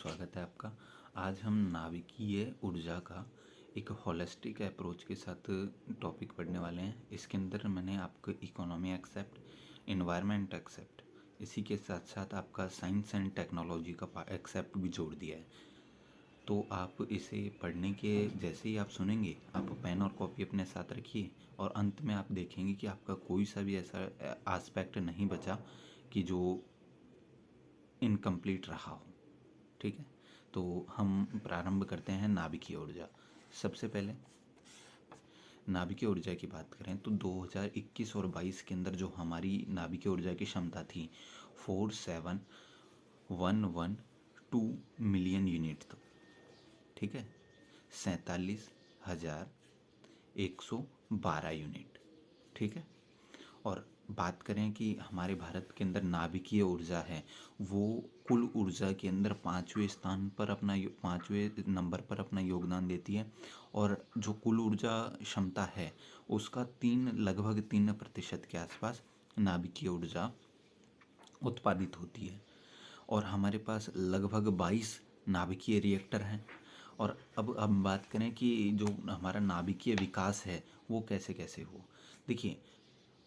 स्वागत है आपका। आज हम नाभिकीय ऊर्जा का एक होलिस्टिक अप्रोच के साथ टॉपिक पढ़ने वाले हैं। इसके अंदर मैंने आपको इकोनॉमी एक्सेप्ट, एनवायरनमेंट एक्सेप्ट, इसी के साथ साथ आपका साइंस एंड टेक्नोलॉजी का एक्सेप्ट भी जोड़ दिया है। तो आप इसे पढ़ने के जैसे ही आप सुनेंगे, आप पेन और कॉपी अपने साथ रखिए और अंत में आप देखेंगे कि आपका कोई सा भी ऐसा एस्पेक्ट नहीं बचा कि जो इनकम्प्लीट रहा हो। ठीक है, तो हम प्रारंभ करते हैं नाभिकीय ऊर्जा। सबसे पहले नाभिकीय ऊर्जा की बात करें तो 2021 और 22 के अंदर जो हमारी नाभिकीय ऊर्जा की क्षमता थी 47,112 मिलियन यूनिट तक। ठीक है, 47,112 यूनिट। ठीक है, और बात करें कि हमारे भारत के अंदर नाभिकीय ऊर्जा है, वो कुल ऊर्जा के अंदर पाँचवें नंबर पर अपना योगदान देती है। और जो कुल ऊर्जा क्षमता है उसका लगभग 3% के आसपास नाभिकीय ऊर्जा उत्पादित होती है। और हमारे पास लगभग 22 नाभिकीय रिएक्टर हैं। और अब हम बात करें कि जो हमारा नाभिकीय विकास है वो कैसे कैसे हो। देखिए,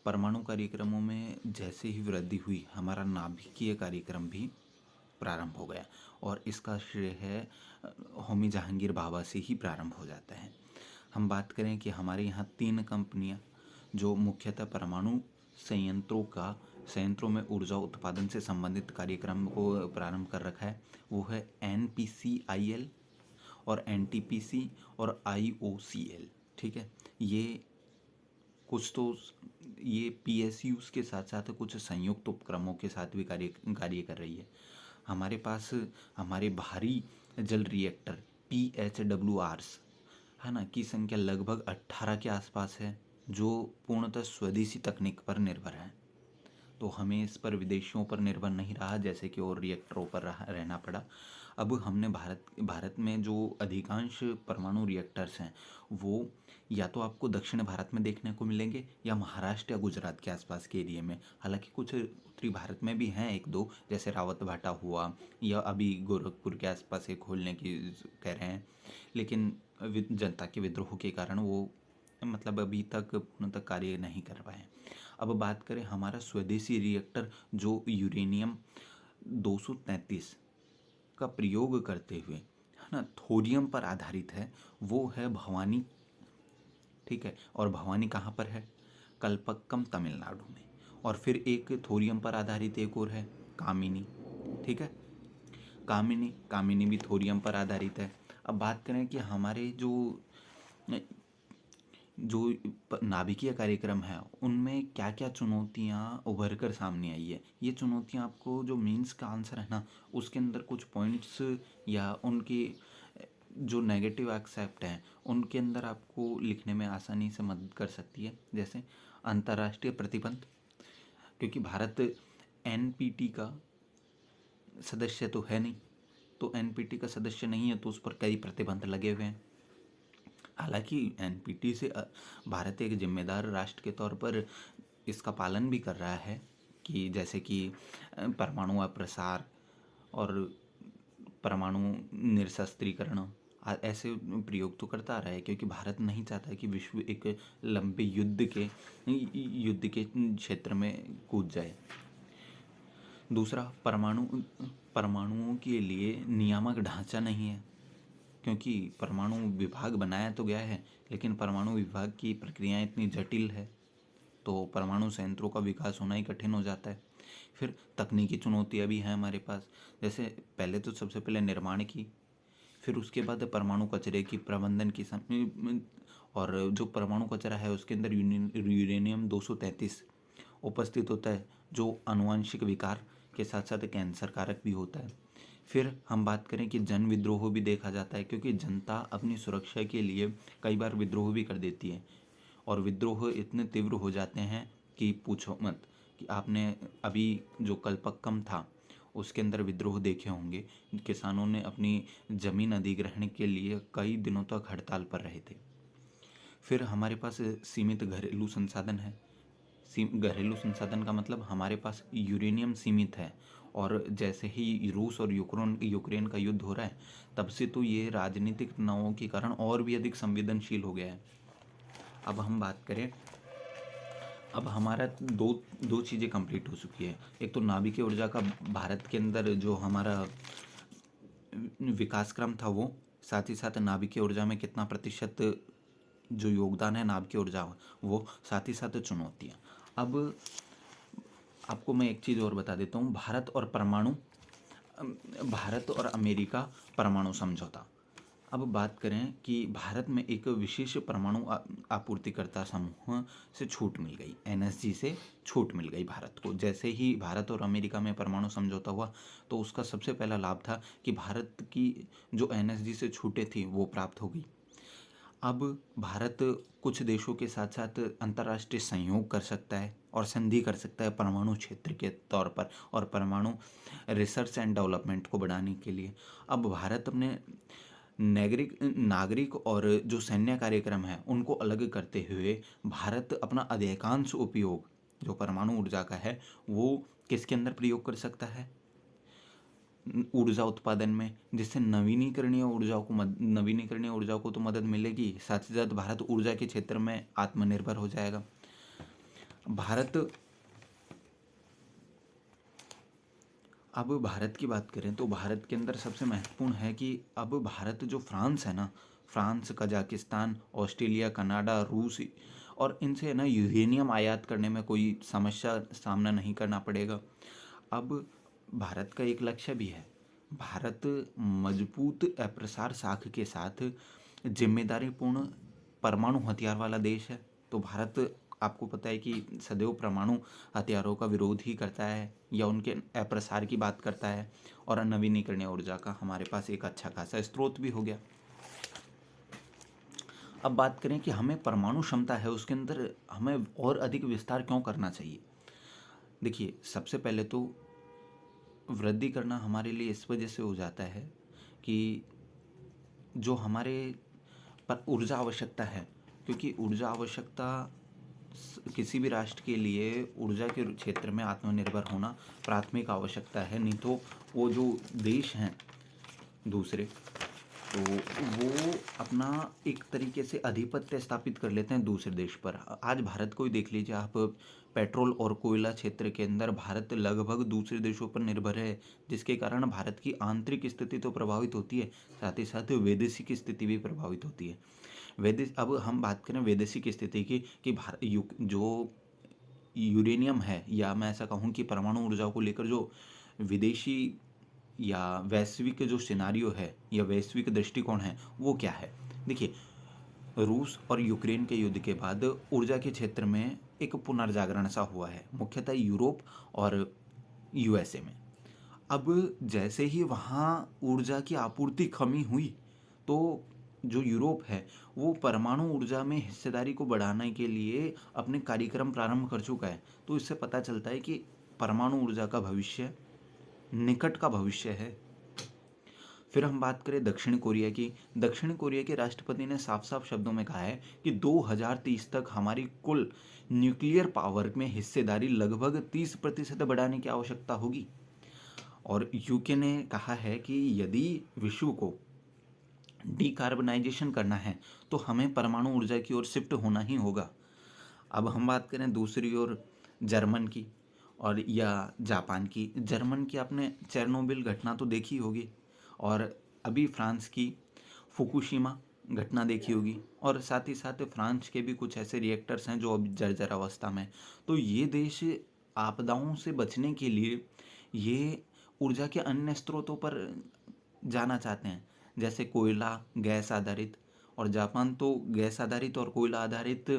परमाणु कार्यक्रमों में जैसे ही वृद्धि हुई, हमारा नाभिकीय कार्यक्रम भी प्रारंभ हो गया। और इसका श्रेय है होमी जहांगीर भाभा से ही प्रारंभ हो जाता है। हम बात करें कि हमारे यहाँ 3 कंपनियाँ जो मुख्यतः परमाणु संयंत्रों में ऊर्जा उत्पादन से संबंधित कार्यक्रम को प्रारंभ कर रखा है, वो है NPCIL और NTPC और IOCL। ठीक है, ये PSUs के साथ साथ कुछ संयुक्त उपक्रमों के साथ भी कार्य कर रही है। हमारे पास हमारे भारी जल रिएक्टर PHWRs है ना, की संख्या लगभग 18 के आसपास है, जो पूर्णतः स्वदेशी तकनीक पर निर्भर है। तो हमें इस पर विदेशियों पर निर्भर नहीं रहा जैसे कि और रिएक्टरों पर रहना पड़ा। अब हमने भारत में जो अधिकांश परमाणु रिएक्टर्स हैं वो या तो आपको दक्षिण भारत में देखने को मिलेंगे या महाराष्ट्र या गुजरात के आसपास के एरिया में। हालांकि कुछ उत्तरी भारत में भी हैं एक दो, जैसे रावत भाटा हुआ, या अभी गोरखपुर के आसपास एक खोलने की कह रहे हैं, लेकिन जनता के विद्रोह के कारण वो मतलब अभी तक पूर्णतः कार्य नहीं कर पाए। अब बात करें हमारा स्वदेशी रिएक्टर जो यूरेनियम 233 का प्रयोग करते हुए है ना थोरियम पर आधारित है, वो है भवानी। ठीक है, और भवानी कहाँ पर है? कल्पक्कम तमिलनाडु में। और फिर एक थोरियम पर आधारित एक और है कामिनी। ठीक है, कामिनी भी थोरियम पर आधारित है। अब बात करें कि हमारे जो नाभिकीय कार्यक्रम है उनमें क्या क्या चुनौतियाँ उभर कर सामने आई है। ये चुनौतियाँ आपको जो मेंस का आंसर है ना उसके अंदर कुछ पॉइंट्स या उनकी जो नेगेटिव एक्सेप्ट हैं उनके अंदर आपको लिखने में आसानी से मदद कर सकती है। जैसे अंतर्राष्ट्रीय प्रतिबंध, क्योंकि भारत NPT का सदस्य तो है नहीं, तो NPT का सदस्य नहीं है तो उस पर कई प्रतिबंध लगे हुए हैं। हालांकि NPT से भारत एक जिम्मेदार राष्ट्र के तौर पर इसका पालन भी कर रहा है कि जैसे कि परमाणु अप्रसार और परमाणु निरस्त्रीकरण ऐसे प्रयोग तो करता रहा है, क्योंकि भारत नहीं चाहता कि विश्व एक लंबे युद्ध के क्षेत्र में कूद जाए। दूसरा, परमाणुओं के लिए नियामक ढांचा नहीं है, क्योंकि परमाणु विभाग बनाया तो गया है लेकिन परमाणु विभाग की प्रक्रियाएं इतनी जटिल है तो परमाणु संयंत्रों का विकास होना ही कठिन हो जाता है। फिर तकनीकी चुनौतियां भी हैं हमारे पास, जैसे पहले तो सबसे पहले निर्माण की, फिर उसके बाद परमाणु कचरे की प्रबंधन की और जो परमाणु कचरा है उसके अंदर यूरेनियम 233 उपस्थित होता है जो आनुवंशिक विकार के साथ साथ कैंसर कारक भी होता है। फिर हम बात करें कि जन विद्रोह भी देखा जाता है, क्योंकि जनता अपनी सुरक्षा के लिए कई बार विद्रोह भी कर देती है। और विद्रोह इतने तीव्र हो जाते हैं कि पूछो मत। कि आपने अभी जो कल्पक्कम था उसके अंदर विद्रोह देखे होंगे, किसानों ने अपनी ज़मीन अधिग्रहण के लिए कई दिनों तक हड़ताल पर रहे थे। फिर हमारे पास सीमित घरेलू संसाधन है। घरेलू संसाधन का मतलब हमारे पास यूरेनियम सीमित है और जैसे ही रूस और यूक्रेन का युद्ध हो रहा है, तब से तो ये राजनीतिक तनावों के कारण और भी अधिक संवेदनशील हो गया है। अब हम बात करें, अब हमारा दो दो चीज़ें कंप्लीट हो चुकी है। एक तो नाभिकीय ऊर्जा का भारत के अंदर जो हमारा विकास क्रम था वो, साथ ही साथ नाभिकीय ऊर्जा में कितना प्रतिशत जो योगदान है नाभिकीय ऊर्जा वो, साथ ही साथ चुनौतियाँ। अब आपको मैं एक चीज़ और बता देता हूँ, भारत और अमेरिका परमाणु समझौता। अब बात करें कि भारत में एक विशेष परमाणु आपूर्तिकर्ता समूह से छूट मिल गई, एनएसजी से छूट मिल गई भारत को। जैसे ही भारत और अमेरिका में परमाणु समझौता हुआ, तो उसका सबसे पहला लाभ था कि भारत की जो एनएसजी से छूटें थी वो प्राप्त हो गई। अब भारत कुछ देशों के साथ साथ अंतर्राष्ट्रीय सहयोग कर सकता है और संधि कर सकता है परमाणु क्षेत्र के तौर पर, और परमाणु रिसर्च एंड डेवलपमेंट को बढ़ाने के लिए। अब भारत अपने नागरिक और जो सैन्य कार्यक्रम है उनको अलग करते हुए भारत अपना अधिकांश उपयोग जो परमाणु ऊर्जा का है वो किसके अंदर प्रयोग कर सकता है, ऊर्जा उत्पादन में, जिससे नवीनीकरणीय ऊर्जा को तो मदद मिलेगी, साथ ही साथ भारत ऊर्जा के क्षेत्र में आत्मनिर्भर हो जाएगा। अब भारत की बात करें तो भारत के अंदर सबसे महत्वपूर्ण है कि अब भारत जो फ्रांस है ना, फ्रांस, कजाकिस्तान, ऑस्ट्रेलिया, कनाडा, रूस, और इनसे है ना यूरेनियम आयात करने में कोई समस्या सामना नहीं करना पड़ेगा। अब भारत का एक लक्ष्य भी है, भारत मजबूत अप्रसार साख के साथ जिम्मेदारीपूर्ण परमाणु हथियार वाला देश है। तो भारत, आपको पता है कि सदैव परमाणु हथियारों का विरोध ही करता है या उनके अप्रसार की बात करता है, और नवीनीकरणीय ऊर्जा का हमारे पास एक अच्छा खासा स्रोत भी हो गया। अब बात करें कि हमें परमाणु क्षमता है उसके अंदर हमें और अधिक विस्तार क्यों करना चाहिए। देखिए, सबसे पहले तो वृद्धि करना हमारे लिए इस वजह से हो जाता है कि जो हमारे पर ऊर्जा आवश्यकता है, क्योंकि ऊर्जा आवश्यकता किसी भी राष्ट्र के लिए ऊर्जा के क्षेत्र में आत्मनिर्भर होना प्राथमिक आवश्यकता है। नहीं तो वो जो देश हैं दूसरे, तो वो अपना एक तरीके से आधिपत्य स्थापित कर लेते हैं दूसरे देश पर। आज भारत को ही देख लीजिए आप, पेट्रोल और कोयला क्षेत्र के अंदर भारत लगभग दूसरे देशों पर निर्भर है, जिसके कारण भारत की आंतरिक स्थिति तो प्रभावित होती है, साथ ही साथ वैदेशिक स्थिति भी प्रभावित होती है। अब हम बात करें वैदेशिक स्थिति की, कि जो यूरेनियम है, या मैं ऐसा कहूँ कि परमाणु ऊर्जा को लेकर जो विदेशी या वैश्विक जो सिनारियो है या वैश्विक दृष्टिकोण है वो क्या है। देखिए, रूस और यूक्रेन के युद्ध के बाद ऊर्जा के क्षेत्र में एक पुनर्जागरण सा हुआ है, मुख्यतः यूरोप और यूएसए में। अब जैसे ही वहाँ ऊर्जा की आपूर्ति कमी हुई, तो जो यूरोप है वो परमाणु ऊर्जा में हिस्सेदारी को बढ़ाने के लिए अपने कार्यक्रम प्रारंभ कर चुका है। तो इससे पता चलता है कि परमाणु ऊर्जा का भविष्य निकट का भविष्य है। फिर हम बात करें दक्षिण कोरिया की। दक्षिण कोरिया के राष्ट्रपति ने साफ साफ शब्दों में कहा है कि 2030 तक हमारी कुल न्यूक्लियर पावर में हिस्सेदारी लगभग 30% बढ़ाने की आवश्यकता होगी। और यूके ने कहा है कि यदि विश्व को डीकार्बनाइजेशन करना है तो हमें परमाणु ऊर्जा की ओर शिफ्ट होना ही होगा। अब हम बात करें दूसरी ओर जर्मन की और या जापान की। जर्मन की आपने चेरनोबिल घटना तो देखी होगी, और अभी फ्रांस की फुकुशिमा घटना देखी होगी, और साथ ही साथ फ्रांस के भी कुछ ऐसे रिएक्टर्स हैं जो अब जर्जर अवस्था में। तो ये देश आपदाओं से बचने के लिए ये ऊर्जा के अन्य स्रोतों पर जाना चाहते हैं, जैसे कोयला, गैस आधारित। और जापान तो गैस आधारित और कोयला आधारित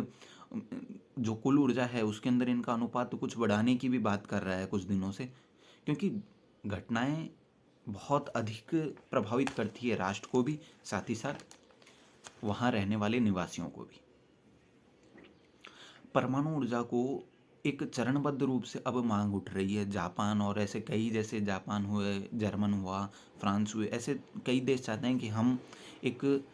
जो कुल ऊर्जा है उसके अंदर इनका अनुपात तो कुछ बढ़ाने की भी बात कर रहा है कुछ दिनों से, क्योंकि घटनाएं बहुत अधिक प्रभावित करती है राष्ट्र को भी, साथ ही साथ वहाँ रहने वाले निवासियों को भी। परमाणु ऊर्जा को एक चरणबद्ध रूप से अब मांग उठ रही है। जापान और ऐसे कई, जैसे जापान हुए, जर्मन हुआ, फ्रांस हुए, ऐसे कई देश चाहते हैं कि हम एक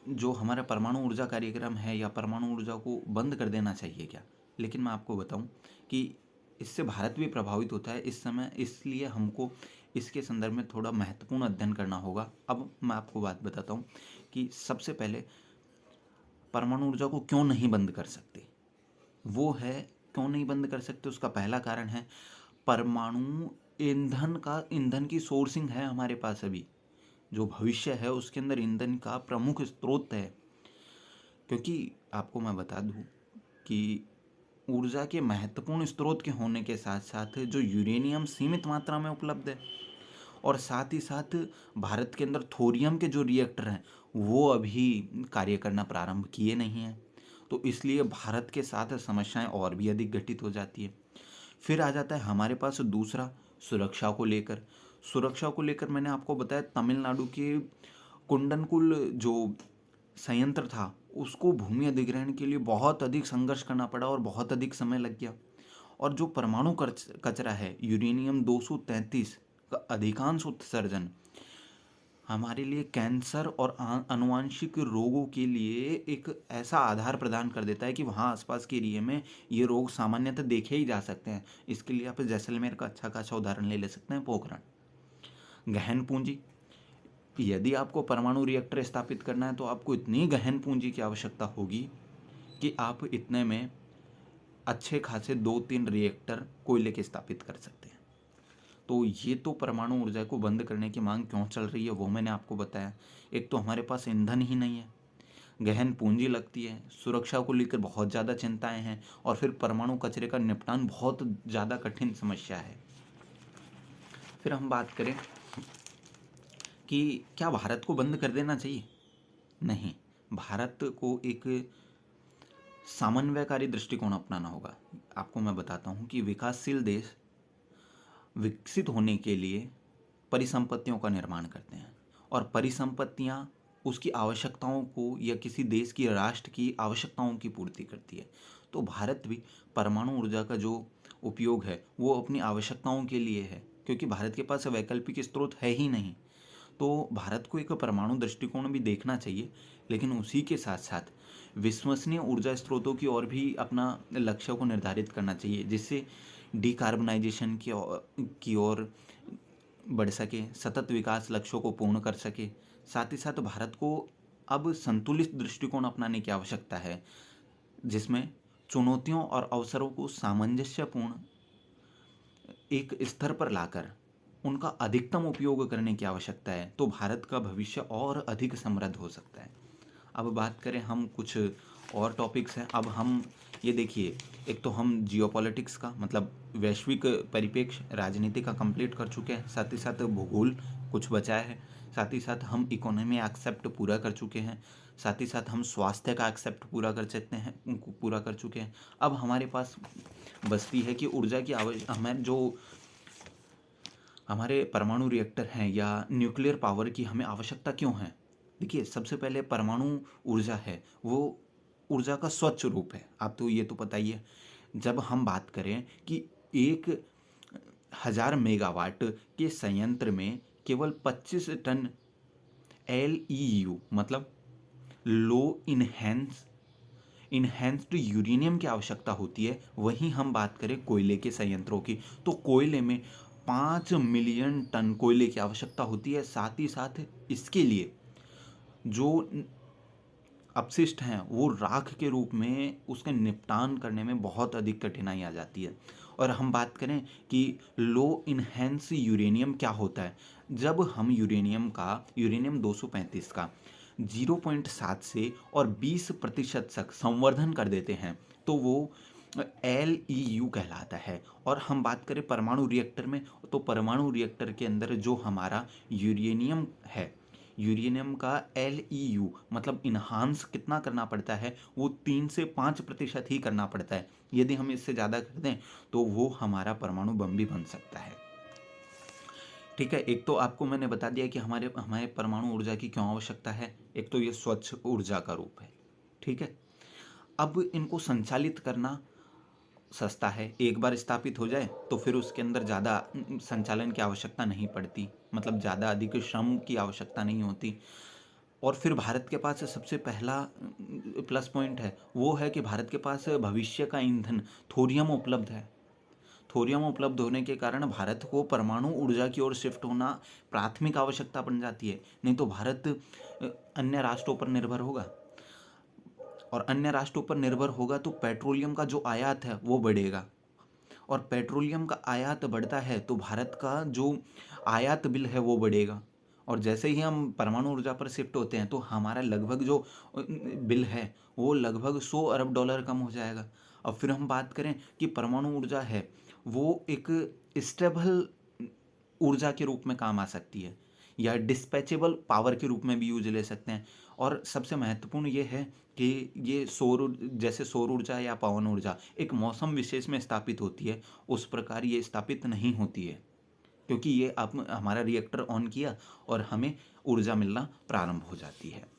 जो हमारा परमाणु ऊर्जा कार्यक्रम है या परमाणु ऊर्जा को बंद कर देना चाहिए क्या। लेकिन मैं आपको बताऊं कि इससे भारत भी प्रभावित होता है इस समय, इसलिए हमको इसके संदर्भ में थोड़ा महत्वपूर्ण अध्ययन करना होगा। अब मैं आपको बात बताता हूँ कि सबसे पहले परमाणु ऊर्जा को क्यों नहीं बंद कर सकते। वो है, क्यों नहीं बंद कर सकते, उसका पहला कारण है परमाणु ईंधन की सोर्सिंग है हमारे पास। अभी जो भविष्य है उसके अंदर ईंधन का प्रमुख स्रोत है। क्योंकि आपको मैं बता दूं कि ऊर्जा के महत्वपूर्ण स्रोत के होने के साथ साथ जो यूरेनियम सीमित मात्रा में उपलब्ध है, और साथ ही साथ भारत के अंदर थोरियम के जो रिएक्टर हैं वो अभी कार्य करना प्रारंभ किए नहीं हैं। तो इसलिए भारत के साथ समस्याएं और भी अधिक घटित हो जाती है। फिर आ जाता है हमारे पास दूसरा, सुरक्षा को लेकर मैंने आपको बताया तमिलनाडु के कुंडनकुल जो संयंत्र था उसको भूमि अधिग्रहण के लिए बहुत अधिक संघर्ष करना पड़ा और बहुत अधिक समय लग गया। और जो परमाणु कचरा है यूरेनियम 233 का अधिकांश उत्सर्जन हमारे लिए कैंसर और आनुवांशिक रोगों के लिए एक ऐसा आधार प्रदान कर देता है कि वहाँ आसपास के एरिया में ये रोग सामान्यतः देखे ही जा सकते हैं। इसके लिए आप जैसलमेर का अच्छा खासा उदाहरण ले सकते हैं, पोखरण। गहन पूंजी, यदि आपको परमाणु रिएक्टर स्थापित करना है तो आपको इतनी गहन पूंजी की आवश्यकता होगी कि आप इतने में अच्छे खासे 2-3 रिएक्टर कोयले के स्थापित कर सकते हैं। तो ये तो परमाणु ऊर्जा को बंद करने की मांग क्यों चल रही है वो मैंने आपको बताया। एक तो हमारे पास ईंधन ही नहीं है, गहन पूंजी लगती है, सुरक्षा को लेकर बहुत ज़्यादा चिंताएं हैं, और फिर परमाणु कचरे का निपटान बहुत ज़्यादा कठिन समस्या है। फिर हम बात करें कि क्या भारत को बंद कर देना चाहिए? नहीं, भारत को एक समन्वयकारी दृष्टिकोण अपनाना होगा। आपको मैं बताता हूँ कि विकासशील देश विकसित होने के लिए परिसंपत्तियों का निर्माण करते हैं, और परिसंपत्तियाँ उसकी आवश्यकताओं को या किसी देश की राष्ट्र की आवश्यकताओं की पूर्ति करती है। तो भारत भी परमाणु ऊर्जा का जो उपयोग है वो अपनी आवश्यकताओं के लिए है, क्योंकि भारत के पास वैकल्पिक स्रोत है ही नहीं। तो भारत को एक परमाणु दृष्टिकोण भी देखना चाहिए, लेकिन उसी के साथ साथ विश्वसनीय ऊर्जा स्रोतों की ओर भी अपना लक्ष्य को निर्धारित करना चाहिए, जिससे डिकार्बनाइजेशन की ओर बढ़ सके, सतत विकास लक्ष्यों को पूर्ण कर सके। साथ ही साथ भारत को अब संतुलित दृष्टिकोण अपनाने की आवश्यकता है, जिसमें चुनौतियों और अवसरों को सामंजस्यपूर्ण एक स्तर पर लाकर उनका अधिकतम उपयोग करने की आवश्यकता है। तो भारत का भविष्य और अधिक समृद्ध हो सकता है। अब बात करें हम कुछ और टॉपिक्स हैं। अब हम ये देखिए, एक तो हम जियोपॉलिटिक्स का मतलब वैश्विक परिप्रेक्ष्य राजनीति का कंप्लीट कर चुके हैं, साथ ही साथ भूगोल कुछ बचाया है, साथ ही साथ हम इकोनॉमी एक्सेप्ट पूरा कर चुके हैं, साथ ही साथ हम स्वास्थ्य का एक्सेप्ट पूरा कर चुके हैं। अब हमारे पास बचती है कि ऊर्जा की हमें जो हमारे परमाणु रिएक्टर हैं या न्यूक्लियर पावर की हमें आवश्यकता क्यों है। देखिए, सबसे पहले परमाणु ऊर्जा है वो ऊर्जा का स्वच्छ रूप है, आप तो ये तो पता ही है। जब हम बात करें कि 1000 मेगावाट के संयंत्र में केवल 25 टन LEU मतलब लो इन्हेंस्ड यूरेनियम की आवश्यकता होती है, वहीं हम बात करें कोयले के संयंत्रों की तो कोयले में 5 मिलियन टन कोयले की आवश्यकता होती है। साथ ही साथ इसके लिए जो अपशिष्ट हैं वो राख के रूप में उसका निपटान करने में बहुत अधिक कठिनाई आ जाती है। और हम बात करें कि लो इन्हेंस यूरेनियम क्या होता है, जब हम यूरेनियम 235 का 0.7 से और 20% तक संवर्धन कर देते हैं तो वो LEU कहलाता है। और हम बात करें परमाणु रिएक्टर में, तो परमाणु रिएक्टर के अंदर जो हमारा यूरेनियम है, यूरेनियम का LEU मतलब इन्हांस कितना करना पड़ता है, वो 3 से 5% ही करना पड़ता है। यदि हम इससे ज़्यादा कर दें तो वो हमारा परमाणु बम भी बन सकता है। ठीक है, एक तो आपको मैंने बता दिया कि हमारे परमाणु ऊर्जा की क्यों आवश्यकता है। एक तो ये स्वच्छ ऊर्जा का रूप है, ठीक है। अब इनको संचालित करना सस्ता है, एक बार स्थापित हो जाए तो फिर उसके अंदर ज़्यादा संचालन की आवश्यकता नहीं पड़ती, मतलब ज़्यादा अधिक श्रम की आवश्यकता नहीं होती। और फिर भारत के पास सबसे पहला प्लस पॉइंट है वो है कि भारत के पास भविष्य का ईंधन थोरियम उपलब्ध है। थोरियम उपलब्ध होने के कारण भारत को परमाणु ऊर्जा की ओर शिफ्ट होना प्राथमिक आवश्यकता बन जाती है। नहीं तो भारत अन्य राष्ट्रों पर निर्भर होगा, और अन्य राष्ट्रों पर निर्भर होगा तो पेट्रोलियम का जो आयात है वो बढ़ेगा, और पेट्रोलियम का आयात बढ़ता है तो भारत का जो आयात बिल है वो बढ़ेगा। और जैसे ही हम परमाणु ऊर्जा पर शिफ्ट होते हैं तो हमारा लगभग जो बिल है वो लगभग 100 अरब डॉलर कम हो जाएगा। अब फिर हम बात करें कि परमाणु ऊर्जा है वो एक स्टेबल ऊर्जा के रूप में काम आ सकती है, या डिस्पैचेबल पावर के रूप में भी यूज ले सकते हैं। और सबसे महत्वपूर्ण ये है कि ये जैसे सौर ऊर्जा या पवन ऊर्जा एक मौसम विशेष में स्थापित होती है, उस प्रकार ये स्थापित नहीं होती है, क्योंकि ये आप हमारा रिएक्टर ऑन किया और हमें ऊर्जा मिलना प्रारंभ हो जाती है।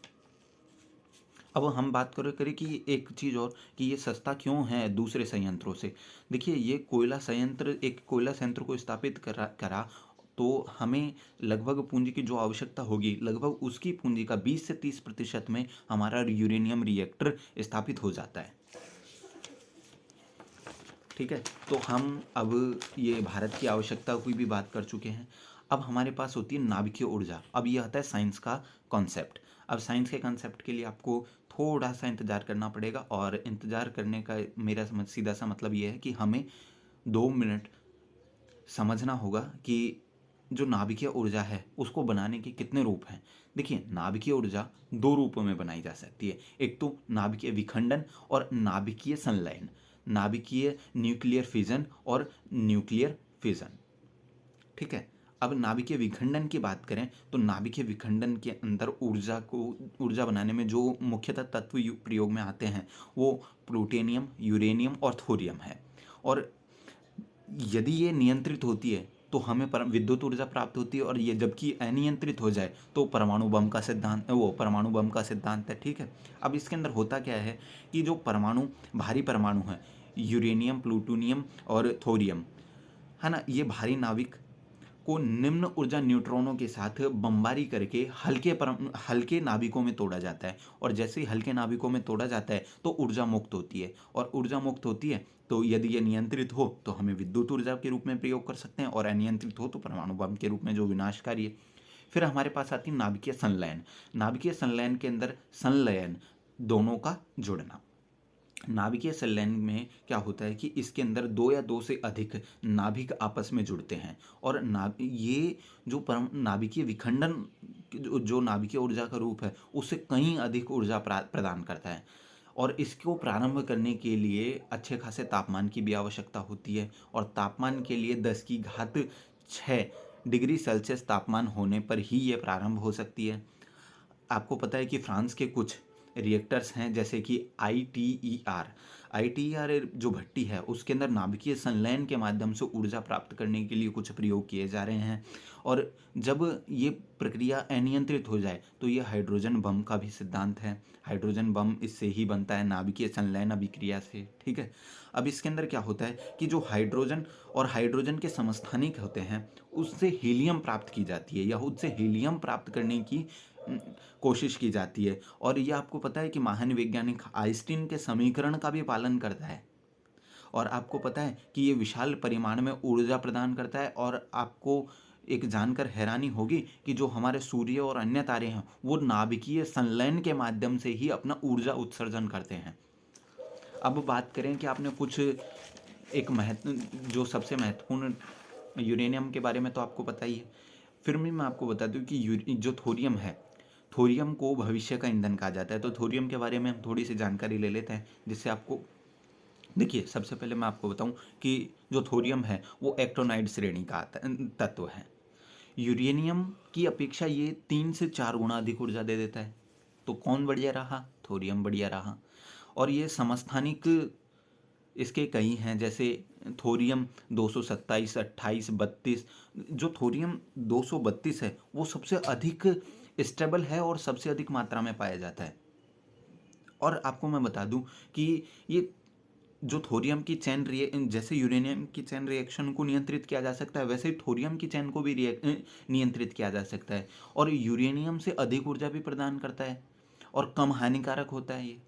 अब हम बात करें कि एक चीज़ और, कि ये सस्ता क्यों है दूसरे संयंत्रों से। देखिए, ये कोयला संयंत्र को स्थापित करा तो हमें लगभग पूंजी की जो आवश्यकता होगी, लगभग उसकी पूंजी का 20 से 30% में हमारा यूरेनियम रिएक्टर स्थापित हो जाता है। ठीक है, तो हम अब ये भारत की आवश्यकता की भी बात कर चुके हैं। अब हमारे पास होती है नाभिकीय ऊर्जा। अब ये आता है साइंस का कॉन्सेप्ट। अब साइंस के कॉन्सेप्ट के लिए आपको थोड़ा सा इंतज़ार करना पड़ेगा, और इंतज़ार करने का मेरा सीधा सा मतलब ये है कि हमें 2 मिनट समझना होगा कि जो नाभिकीय ऊर्जा है उसको बनाने के कितने रूप हैं। देखिए, नाभिकीय ऊर्जा 2 रूपों में बनाई जा सकती है। एक तो नाभिकीय विखंडन और नाभिकीय संलयन, नाभिकीय न्यूक्लियर फिजन और न्यूक्लियर फिजन। ठीक है, अब नाभिकीय विखंडन की बात करें तो नाभिकीय विखंडन के अंदर ऊर्जा बनाने में जो मुख्यतः तत्व प्रयोग में आते हैं वो प्लूटोनियम, यूरेनियम और थोरियम है। और यदि ये नियंत्रित होती है तो हमें विद्युत ऊर्जा प्राप्त होती है, और ये जबकि अनियंत्रित हो जाए तो परमाणु बम का सिद्धांत है। ठीक है, अब इसके अंदर होता क्या है कि जो भारी परमाणु है, यूरेनियम, प्लूटोनियम और थोरियम, है ना, ये भारी नाभिक को निम्न ऊर्जा न्यूट्रॉनों के साथ बमबारी करके हल्के नाभिकों में तोड़ा जाता है। और जैसे ही हल्के नाभिकों में तोड़ा जाता है तो ऊर्जा मुक्त होती है, और ऊर्जा मुक्त होती है तो यदि ये नियंत्रित हो तो हमें विद्युत ऊर्जा के रूप में प्रयोग कर सकते हैं, और अनियंत्रित हो तो परमाणु बम के रूप में जो विनाशकारी है। फिर हमारे पास आती है नाभिकीय संलयन। नाभिकीय संलयन के अंदर संलयन, दोनों का जुड़ना। नाभिकीय संलयन में क्या होता है कि इसके अंदर 2 या 2 से अधिक नाभिक आपस में जुड़ते हैं, और ये जो नाभिकीय विखंडन जो नाभिकीय ऊर्जा का रूप है उससे कहीं अधिक ऊर्जा प्रदान करता है। और इसको प्रारंभ करने के लिए अच्छे खासे तापमान की भी आवश्यकता होती है, और तापमान के लिए 10⁶ डिग्री सेल्सियस तापमान होने पर ही ये प्रारंभ हो सकती है। आपको पता है कि फ्रांस के कुछ रिएक्टर्स हैं, जैसे कि ITER जो भट्टी है उसके अंदर नाभिकीय संलयन के माध्यम से ऊर्जा प्राप्त करने के लिए कुछ प्रयोग किए जा रहे हैं। और जब ये प्रक्रिया अनियंत्रित हो जाए तो ये हाइड्रोजन बम का भी सिद्धांत है। हाइड्रोजन बम इससे ही बनता है, नाभिकीय संलयन अभिक्रिया से। ठीक है, अब इसके अंदर क्या होता है कि जो हाइड्रोजन के समस्थानिक होते हैं उससे हीलियम प्राप्त की जाती है, या उससे हीलियम प्राप्त करने की कोशिश की जाती है। और ये आपको पता है कि महान वैज्ञानिक आइंस्टीन के समीकरण का भी पालन करता है। और आपको पता है कि ये विशाल परिमाण में ऊर्जा प्रदान करता है। और आपको एक जानकर हैरानी होगी कि जो हमारे सूर्य और अन्य तारे हैं वो नाभिकीय संलयन के माध्यम से ही अपना ऊर्जा उत्सर्जन करते हैं। अब बात करें कि आपने कुछ जो सबसे महत्वपूर्ण यूरेनियम के बारे में तो आपको पता ही है। फिर मैं आपको बता दूं कि जो थोरियम है, थोरियम को भविष्य का ईंधन कहा जाता है। तो थोरियम के बारे में हम थोड़ी सी जानकारी ले लेते हैं, जिससे आपको, देखिए, सबसे पहले मैं आपको बताऊं कि जो थोरियम है वो एक्टिनाइड श्रेणी का तत्व है। यूरेनियम की अपेक्षा ये 3 से 4 गुना अधिक ऊर्जा दे देता है। तो कौन बढ़िया रहा? थोरियम बढ़िया रहा। और ये समस्थानिक इसके कई हैं, जैसे थोरियम 227, 28, 32। जो थोरियम 232 है वो सबसे अधिक स्टेबल है और सबसे अधिक मात्रा में पाया जाता है। और आपको मैं बता दूं कि ये जो थोरियम की जैसे यूरेनियम की चैन रिएक्शन को नियंत्रित किया जा सकता है, वैसे ही थोरियम की चैन को भी नियंत्रित किया जा सकता है। और यूरेनियम से अधिक ऊर्जा भी प्रदान करता है और कम हानिकारक होता है। ये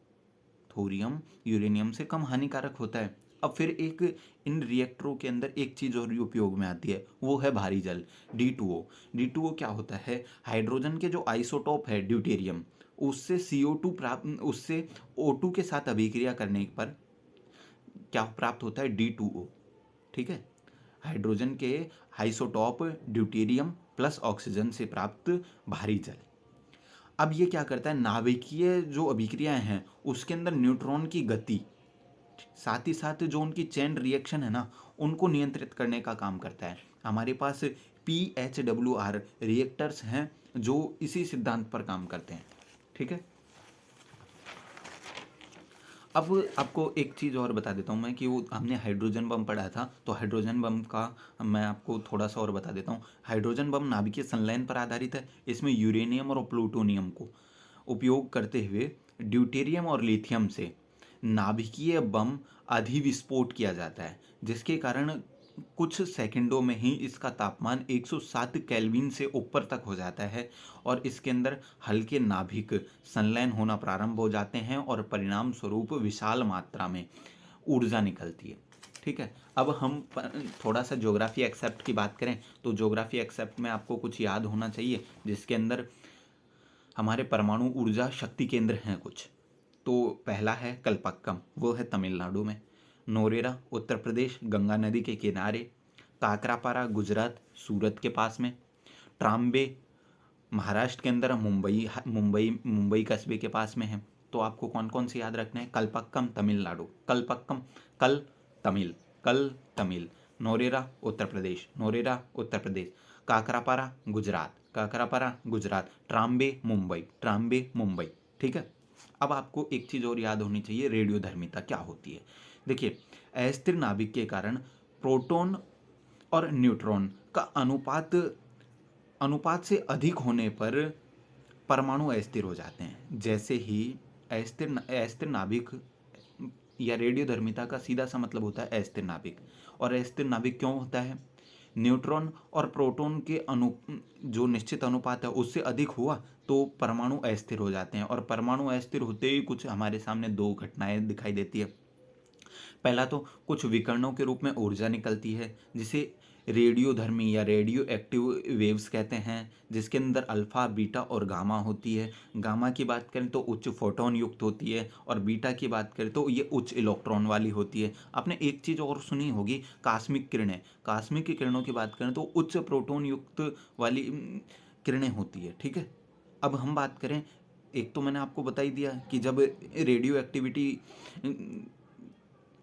थोरियम यूरेनियम से कम हानिकारक होता है। अब फिर एक इन रिएक्टरों के अंदर एक चीज़ और उपयोग में आती है, वो है भारी जल, D2O। D2O क्या होता है, हाइड्रोजन के जो आइसोटोप है ड्यूटेरियम, उससे CO2 प्राप्त, उससे O2 के साथ अभिक्रिया करने पर क्या प्राप्त होता है, D2O। ठीक है, हाइड्रोजन के आइसोटोप ड्यूटेरियम प्लस ऑक्सीजन से प्राप्त भारी जल। अब ये क्या करता है, नाभिकीय जो अभिक्रियाएं हैं उसके अंदर न्यूट्रॉन की गति, साथ ही साथ जो उनकी चेन रिएक्शन है ना, उनको नियंत्रित करने का काम करता है। हमारे पास PHWR रिएक्टर्स हैं जो इसी सिद्धांत पर काम करते हैं। ठीक है, अब आपको एक चीज़ और बता देता हूँ मैं कि वो हमने हाइड्रोजन बम पढ़ा था, तो हाइड्रोजन बम का मैं आपको थोड़ा सा और बता देता हूँ। हाइड्रोजन बम नाभिकीय संलयन पर आधारित है। इसमें यूरेनियम और प्लूटोनियम को उपयोग करते हुए ड्यूटेरियम और लिथियम से नाभिकीय बम अधिविस्फोट किया जाता है, जिसके कारण कुछ सेकंडों में ही इसका तापमान 107 केल्विन से ऊपर तक हो जाता है और इसके अंदर हल्के नाभिक संलयन होना प्रारंभ हो जाते हैं और परिणाम स्वरूप विशाल मात्रा में ऊर्जा निकलती है। ठीक है, अब हम थोड़ा सा ज्योग्राफी एक्सेप्ट की बात करें तो ज्योग्राफी एक्सेप्ट में आपको कुछ याद होना चाहिए, जिसके अंदर हमारे परमाणु ऊर्जा शक्ति केंद्र हैं कुछ। तो पहला है कलपक्कम, वो है तमिलनाडु में। नोरेरा उत्तर प्रदेश, गंगा नदी के किनारे। काकरापारा गुजरात, सूरत के पास में। ट्राम्बे महाराष्ट्र के अंदर, मुंबई मुंबई मुंबई कस्बे के पास में है। तो आपको कौन कौन से याद रखना है, कलपक्कम तमिलनाडु, कलपक्कम कल तमिल, कल तमिल। नोरेरा उत्तर प्रदेश, नोरेरा उत्तर प्रदेश। काकरापारा गुजरात, काकरापारा गुजरात। ट्राम्बे मुंबई, ट्राम्बे मुंबई। ठीक है, अब आपको एक चीज़ और याद होनी चाहिए, रेडियोधर्मिता क्या होती है। देखिए, अस्थिर नाभिक के कारण प्रोटॉन और न्यूट्रॉन का अनुपात अनुपात से अधिक होने पर परमाणु अस्थिर हो जाते हैं। जैसे ही अस्थिर नाभिक या रेडियोधर्मिता का सीधा सा मतलब होता है अस्थिर नाभिक। और अस्थिर नाभिक क्यों होता है, न्यूट्रॉन और प्रोटॉन के जो निश्चित अनुपात है उससे अधिक हुआ तो परमाणु अस्थिर हो जाते हैं। और परमाणु अस्थिर होते ही कुछ हमारे सामने दो घटनाएं दिखाई देती है। पहला तो कुछ विकर्णों के रूप में ऊर्जा निकलती है जिसे रेडियोधर्मी या रेडियो एक्टिव वेव्स कहते हैं, जिसके अंदर अल्फा बीटा और गामा होती है। गामा की बात करें तो उच्च फोटोन युक्त होती है और बीटा की बात करें तो ये उच्च इलेक्ट्रॉन वाली होती है। आपने एक चीज़ और सुनी होगी, कास्मिक किरणें। कास्मिक किरणों की बात करें तो उच्च प्रोटोन युक्त वाली किरणें होती है। ठीक है, अब हम बात करें, एक तो मैंने आपको बता ही दिया कि जब रेडियो एक्टिविटी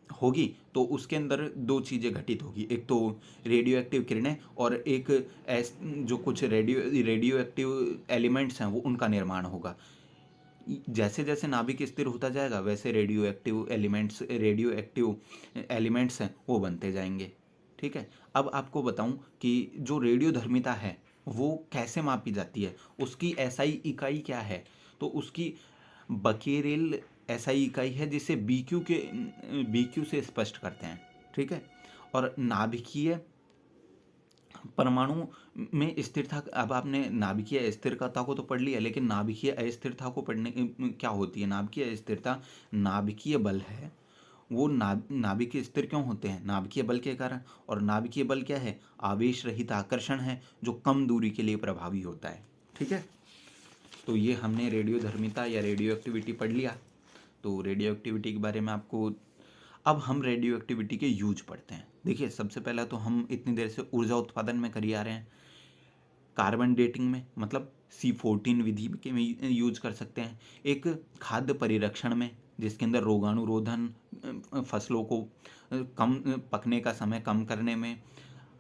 होगी तो उसके अंदर दो चीज़ें घटित होगी, एक तो रेडियो एक्टिव किरणें और एक जो कुछ रेडियो एक्टिव एलिमेंट्स हैं वो उनका निर्माण होगा। जैसे जैसे नाभिक स्थिर होता जाएगा वैसे रेडियो एक्टिव एलिमेंट्स हैं वो बनते जाएंगे। ठीक है, अब आपको बताऊं कि जो रेडियोधर्मिता है वो कैसे मापी जाती है, उसकी एसआई इकाई क्या है। तो उसकी बकेरेल एसआई इकाई है जिसे BQ से स्पष्ट करते हैं। ठीक है, और नाभिकीय परमाणु में स्थिरता, अब आपने नाभिकीय अस्थिरता को तो पढ़ लिया, लेकिन नाभिकीय अस्थिरता को पढ़ने क्या होती है। नाभिकीय अस्थिरता नाभिकीय बल है, वो नाभिक स्थिर क्यों होते हैं, नाभिकीय बल के कारण। और नाभिकीय बल क्या है, आवेश रहित आकर्षण है जो कम दूरी के लिए प्रभावी होता है। ठीक है, तो ये हमने रेडियोधर्मिता या रेडियो एक्टिविटी पढ़ लिया। तो रेडियो एक्टिविटी के बारे में आपको, अब हम रेडियो एक्टिविटी के यूज पढ़ते हैं। देखिए, सबसे पहला तो हम इतनी देर से ऊर्जा उत्पादन में करी आ रहे हैं, कार्बन डेटिंग में, मतलब C14 विधि के में यूज कर सकते हैं। एक खाद्य परिरक्षण में, जिसके अंदर रोगाणुरोधन, फसलों को कम पकने का समय कम करने में,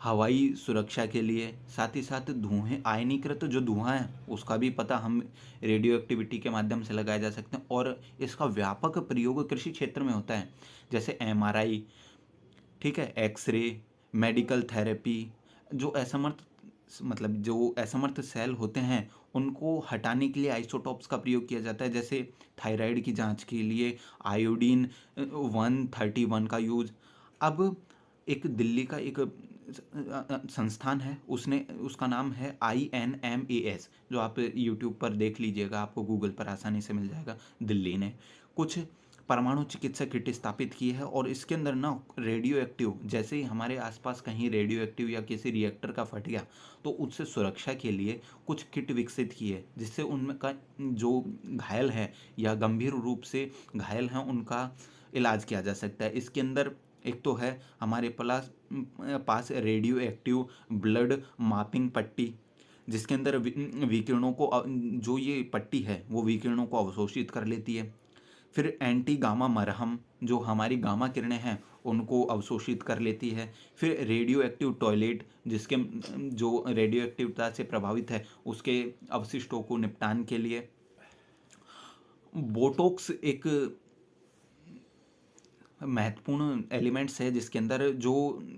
हवाई सुरक्षा के लिए, साथ ही साथ धुएं, आयनीकृत जो धुआं है उसका भी पता हम रेडियो एक्टिविटी के माध्यम से लगाए जा सकते हैं। और इसका व्यापक प्रयोग कृषि क्षेत्र में होता है, जैसे MRI, ठीक है, एक्सरे, मेडिकल थेरेपी। जो असमर्थ सेल होते हैं उनको हटाने के लिए आइसोटॉप्स का प्रयोग किया जाता है, जैसे थायराइड की जांच के लिए आयोडीन 131 का यूज। अब एक दिल्ली का एक संस्थान है, उसका नाम है INMAS, जो आप यूट्यूब पर देख लीजिएगा, आपको गूगल पर आसानी से मिल जाएगा। दिल्ली ने कुछ परमाणु चिकित्सा किट स्थापित की है और इसके अंदर ना रेडियो एक्टिव, जैसे ही हमारे आसपास कहीं रेडियो एक्टिव या किसी रिएक्टर का फट गया तो उससे सुरक्षा के लिए कुछ किट विकसित की है, जिससे उनका जो घायल है या गंभीर रूप से घायल हैं उनका इलाज किया जा सकता है। इसके अंदर एक तो है हमारे पास रेडियो एक्टिव ब्लड मापिंग पट्टी, जिसके अंदर विकिरणों को जो ये पट्टी है वो विकिरणों को अवशोषित कर लेती है। फिर एंटी गामा मरहम, जो हमारी गामा किरणें हैं उनको अवशोषित कर लेती है। फिर रेडियो एक्टिव टॉयलेट, जिसके जो रेडियो एक्टिवता से प्रभावित है उसके अवशिष्टों को निपटान के लिए। बोटॉक्स एक महत्वपूर्ण एलिमेंट्स है, जिसके अंदर जो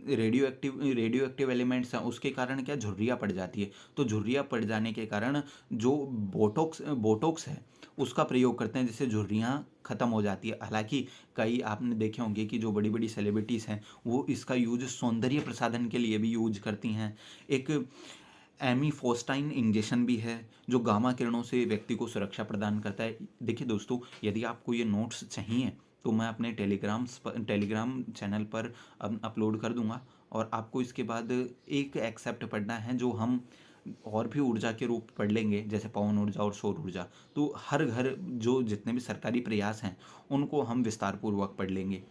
रेडियो एक्टिव एलिमेंट्स हैं उसके कारण क्या झुर्रियाँ पड़ जाती है, तो झुर्रियाँ पड़ जाने के कारण जो बोटॉक्स है उसका प्रयोग करते हैं, जिससे झुर्रियाँ ख़त्म हो जाती है। हालांकि कई आपने देखे होंगे कि जो बड़ी बड़ी सेलिब्रिटीज़ हैं वो इसका यूज सौंदर्य प्रसाधन के लिए भी यूज करती हैं। एक एमीफोस्टाइन इंजेक्शन भी है जो गामा किरणों से व्यक्ति को सुरक्षा प्रदान करता है। देखिए दोस्तों, यदि आपको ये नोट्स चाहिए तो मैं अपने टेलीग्राम चैनल पर अपलोड कर दूंगा, और आपको इसके बाद एक एक्सेप्ट पढ़ना है जो हम और भी ऊर्जा के रूप पढ़ लेंगे, जैसे पवन ऊर्जा और सौर ऊर्जा। तो हर घर जो जितने भी सरकारी प्रयास हैं उनको हम विस्तार पूर्वक पढ़ लेंगे।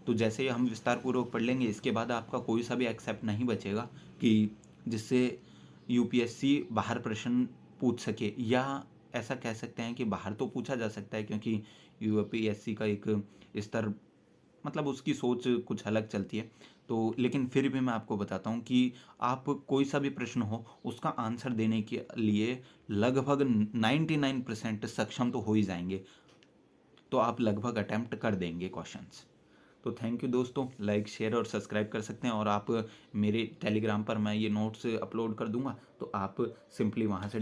तो जैसे ही हम विस्तार पूर्वक पढ़ लेंगे इसके बाद आपका कोई सा भी एक्सेप्ट नहीं बचेगा कि जिससे यूपीएससी बाहर प्रश्न पूछ सके, या ऐसा कह सकते हैं कि बाहर तो पूछा जा सकता है क्योंकि यूपीएससी का एक स्तर, मतलब उसकी सोच कुछ अलग चलती है। तो लेकिन फिर भी मैं आपको बताता हूँ कि आप कोई सा भी प्रश्न हो उसका आंसर देने के लिए लगभग 99% सक्षम तो हो ही जाएंगे, तो आप लगभग अटेम्प्ट कर देंगे क्वेश्चंस। तो थैंक यू दोस्तों, लाइक शेयर और सब्सक्राइब कर सकते हैं, और आप मेरे टेलीग्राम पर मैं ये नोट्स अपलोड कर दूंगा तो आप सिंपली वहाँ से